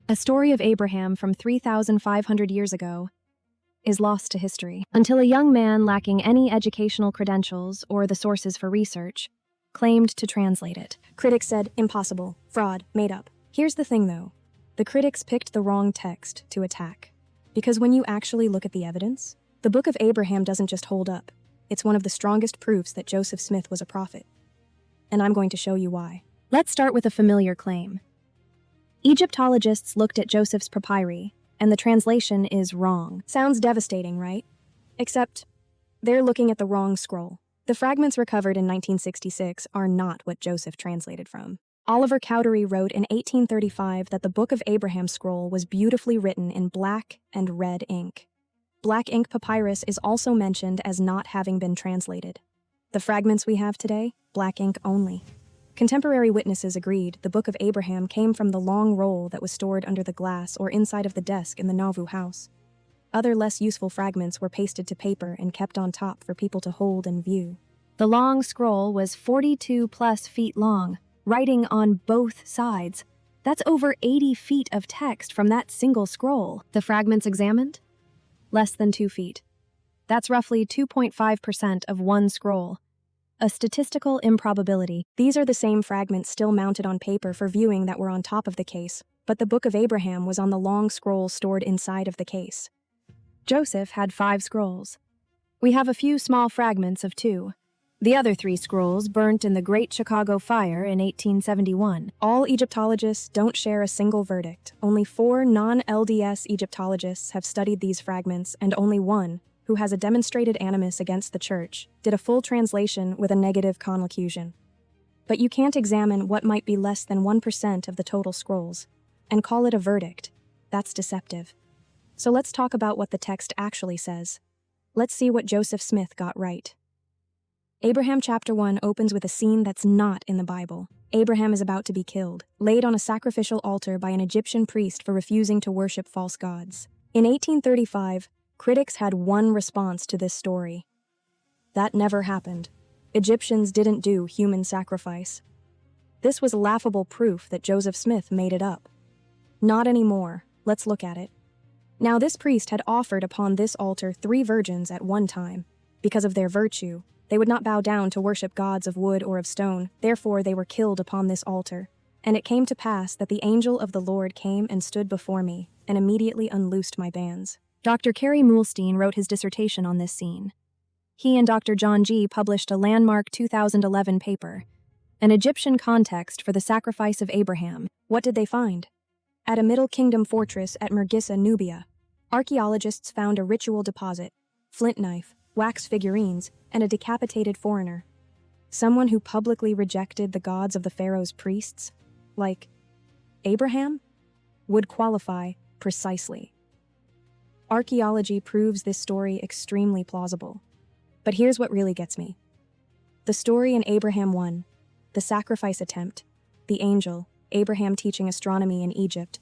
A story of Abraham from 3,500 years ago is lost to history until a young man lacking any educational credentials or the sources for research claimed to translate it. Critics said, impossible, fraud, made up. Here's the thing though, the critics picked the wrong text to attack. Because when you actually look at the evidence, the Book of Abraham doesn't just hold up. It's one of the strongest proofs that Joseph Smith was a prophet. And I'm going to show you why. Let's start with a familiar claim. Egyptologists looked at Joseph's papyri, and the translation is wrong. Sounds devastating, right? Except, they're looking at the wrong scroll. The fragments recovered in 1966 are not what Joseph translated from. Oliver Cowdery wrote in 1835 that the Book of Abraham scroll was beautifully written in black and red ink. Black ink papyrus is also mentioned as not having been translated. The fragments we have today, black ink only. Contemporary witnesses agreed the Book of Abraham came from the long roll that was stored under the glass or inside of the desk in the Nauvoo house. Other less useful fragments were pasted to paper and kept on top for people to hold and view. The long scroll was 42+ feet long, writing on both sides. That's over 80 feet of text from that single scroll. The fragments examined? Less than 2 feet. That's roughly 2.5% of one scroll. A statistical improbability. These are the same fragments still mounted on paper for viewing that were on top of the case, but the Book of Abraham was on the long scroll stored inside of the case. Joseph had 5 scrolls. We have a few small fragments of 2. The other 3 scrolls burnt in the Great Chicago Fire in 1871. All Egyptologists don't share a single verdict. Only 4 non-LDS Egyptologists have studied these fragments, and only one, who has a demonstrated animus against the church, did a full translation with a negative conlocution. But you can't examine what might be less than 1% of the total scrolls and call it a verdict. That's deceptive. So let's talk about what the text actually says. Let's see what Joseph Smith got right. Abraham chapter 1 opens with a scene that's not in the Bible. Abraham is about to be killed, laid on a sacrificial altar by an Egyptian priest for refusing to worship false gods. In 1835, critics had one response to this story. That never happened. Egyptians didn't do human sacrifice. This was laughable proof that Joseph Smith made it up. Not anymore. Let's look at it. Now this priest had offered upon this altar 3 virgins at one time. Because of their virtue, they would not bow down to worship gods of wood or of stone, therefore they were killed upon this altar. And it came to pass that the angel of the Lord came and stood before me, and immediately unloosed my bands. Dr. Kerry Moulstein wrote his dissertation on this scene. He and Dr. John Gee published a landmark 2011 paper, An Egyptian Context for the Sacrifice of Abraham. What did they find? At a Middle Kingdom fortress at Mergissa, Nubia, archaeologists found a ritual deposit, flint knife, wax figurines, and a decapitated foreigner. Someone who publicly rejected the gods of the pharaoh's priests, like Abraham, would qualify precisely. Archaeology proves this story extremely plausible. But here's what really gets me. The story in Abraham 1, the sacrifice attempt, the angel, Abraham teaching astronomy in Egypt,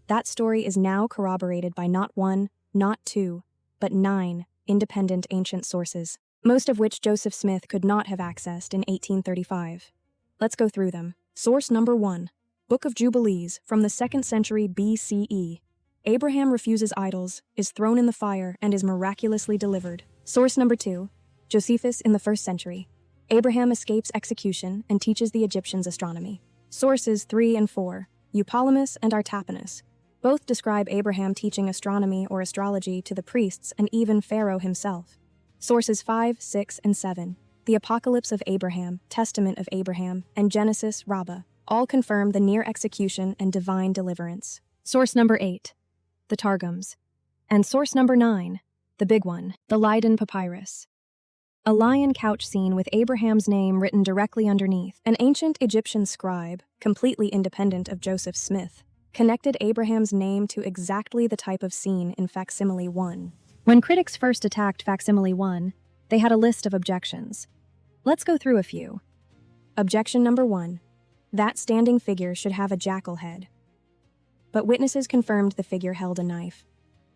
that story is now corroborated by not 1, not 2, but 9 independent ancient sources, most of which Joseph Smith could not have accessed in 1835. Let's go through them. Source number 1, Book of Jubilees from the 2nd century BCE. Abraham refuses idols, is thrown in the fire, and is miraculously delivered. Source number 2, Josephus in the 1st century. Abraham escapes execution and teaches the Egyptians astronomy. Sources 3 and 4, Eupolemus and Artapanus. Both describe Abraham teaching astronomy or astrology to the priests and even Pharaoh himself. Sources 5, 6, and 7, the Apocalypse of Abraham, Testament of Abraham, and Genesis Rabbah, all confirm the near execution and divine deliverance. Source number 8, the Targums. And source number 9, the big one, the Leiden Papyrus. A lion couch scene with Abraham's name written directly underneath. An ancient Egyptian scribe, completely independent of Joseph Smith, connected Abraham's name to exactly the type of scene in Facsimile 1. When critics first attacked Facsimile 1, they had a list of objections. Let's go through a few. Objection number 1. That standing figure should have a jackal head. But witnesses confirmed the figure held a knife.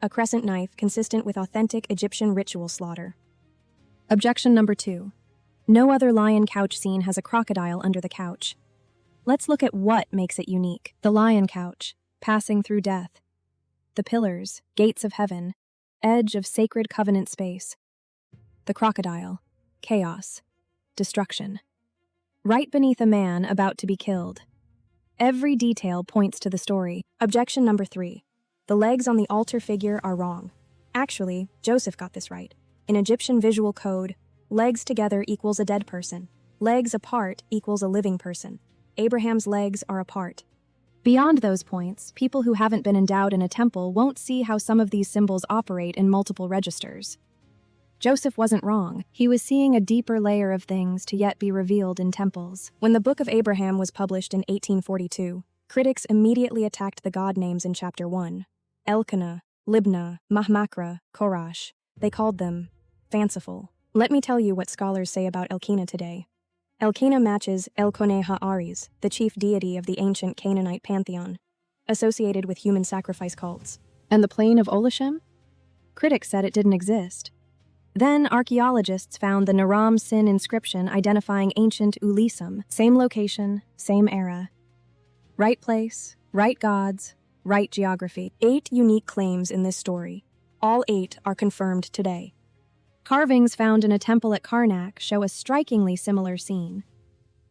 A crescent knife consistent with authentic Egyptian ritual slaughter. Objection number 2. No other lion couch scene has a crocodile under the couch. Let's look at what makes it unique. The lion couch, passing through death. The pillars, gates of heaven, edge of sacred covenant space. The crocodile, chaos, destruction. Right beneath a man about to be killed. Every detail points to the story. Objection number 3. The legs on the altar figure are wrong. Actually, Joseph got this right. In Egyptian visual code, legs together equals a dead person. Legs apart equals a living person. Abraham's legs are apart. Beyond those points, people who haven't been endowed in a temple won't see how some of these symbols operate in multiple registers. Joseph wasn't wrong. He was seeing a deeper layer of things to yet be revealed in temples. When the Book of Abraham was published in 1842, critics immediately attacked the god names in Chapter 1. Elkanah, Libnah, Mahmakra, Korash. They called them fanciful. Let me tell you what scholars say about Elkanah today. Elkanah matches Elkoneh Ha'aris, the chief deity of the ancient Canaanite pantheon, associated with human sacrifice cults. And the plain of Olishem? Critics said it didn't exist. Then archaeologists found the Naram Sin inscription identifying ancient Ulisum, same location, same era. Right place, right gods, right geography. 8 unique claims in this story. All 8 are confirmed today. Carvings found in a temple at Karnak show a strikingly similar scene.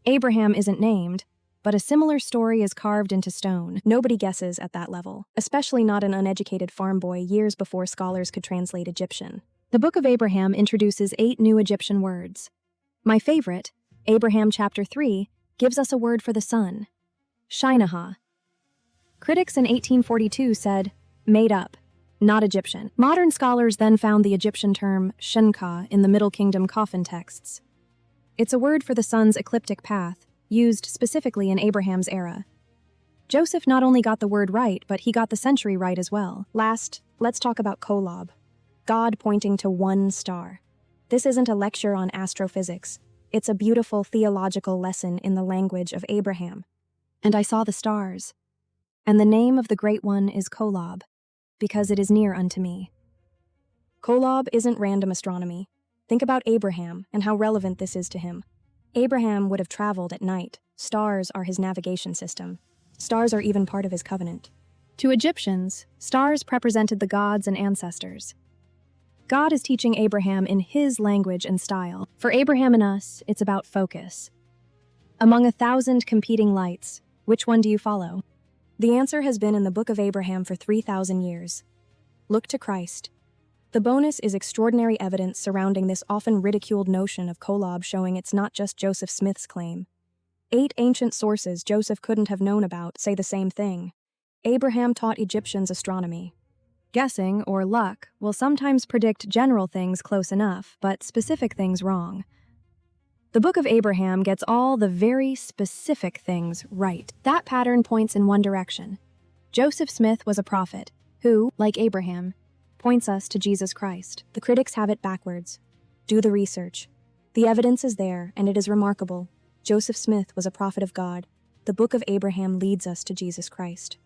Abraham isn't named, but a similar story is carved into stone. Nobody guesses at that level, especially not an uneducated farm boy years before scholars could translate Egyptian. The Book of Abraham introduces 8 new Egyptian words. My favorite, Abraham chapter 3, gives us a word for the sun, Shinahah. Critics in 1842 said, made up, not Egyptian. Modern scholars then found the Egyptian term Shenka in the Middle Kingdom coffin texts. It's a word for the sun's ecliptic path, used specifically in Abraham's era. Joseph not only got the word right, but he got the century right as well. Last, let's talk about Kolob, God pointing to one star. This isn't a lecture on astrophysics. It's a beautiful theological lesson in the language of Abraham. And I saw the stars. And the name of the Great One is Kolob, because it is near unto me. Kolob isn't random astronomy. Think about Abraham and how relevant this is to him. Abraham would have traveled at night. Stars are his navigation system. Stars are even part of his covenant. To Egyptians, stars represented the gods and ancestors. God is teaching Abraham in his language and style. For Abraham and us, it's about focus. Among 1,000 competing lights, which one do you follow? The answer has been in the Book of Abraham for 3,000 years. Look to Christ. The bonus is extraordinary evidence surrounding this often ridiculed notion of Kolob, showing it's not just Joseph Smith's claim. 8 ancient sources Joseph couldn't have known about say the same thing. Abraham taught Egyptians astronomy. Guessing, or luck, will sometimes predict general things close enough, but specific things wrong. The Book of Abraham gets all the very specific things right. That pattern points in one direction. Joseph Smith was a prophet who, like Abraham, points us to Jesus Christ. The critics have it backwards. Do the research. The evidence is there, and it is remarkable. Joseph Smith was a prophet of God. The Book of Abraham leads us to Jesus Christ.